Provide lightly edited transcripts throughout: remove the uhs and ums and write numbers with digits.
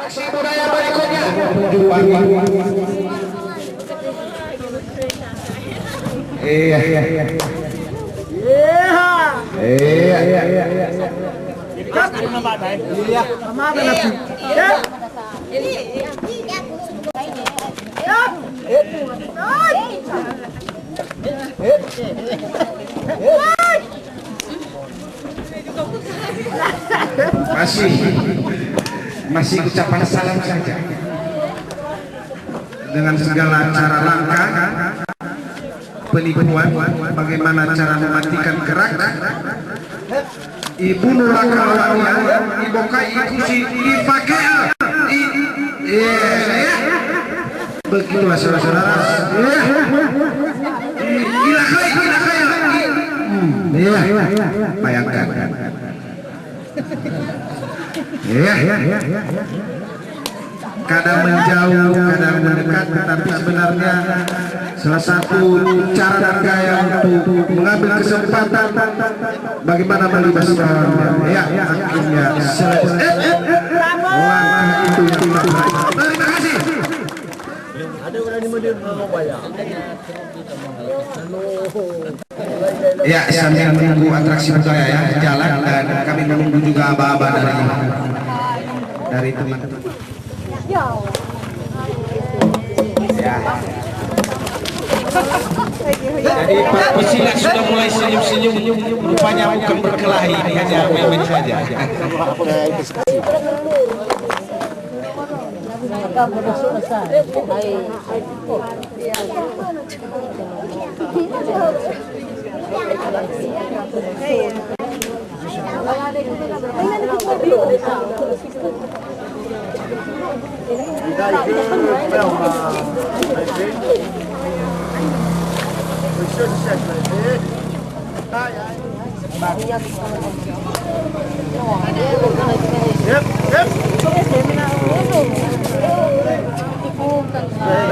Aksi budaya berikutnya menuju panggung. Iya. Masih ucapan salam saja dengan segala cara langkah penipuan, bagaimana cara mematikan gerak ibu nuraka lawannya dibokai ikusi dipakai begitu saudara-saudara gila bayangkan kadang menjauh, kadang mendekat, tetapi sebenarnya salah satu cara dan gaya untuk mengambil kesempatan bagaimana melibas lawannya. Akhirnya selesai. Wah, itu yang kita baik. Terima kasih. Ya, sambil menunggu atraksi budaya ya jalan, dan kami menunggu juga aba-aba dari teman-teman. Ya. Jadi Pak Pesilat sudah mulai senyum-senyum, rupanya bukan berkelahi, hanya main-main saja.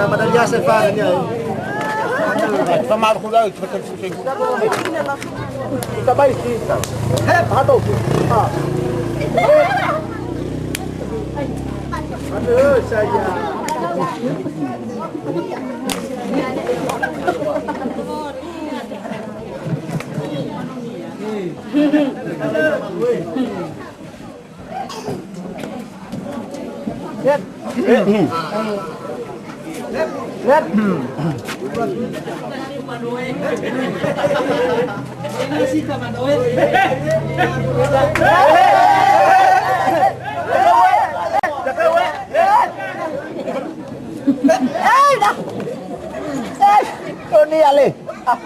Madame Yasser Faranya. Sama aku lagi kita baik kita. Atau. Aduh saya. Ini ale. Tak.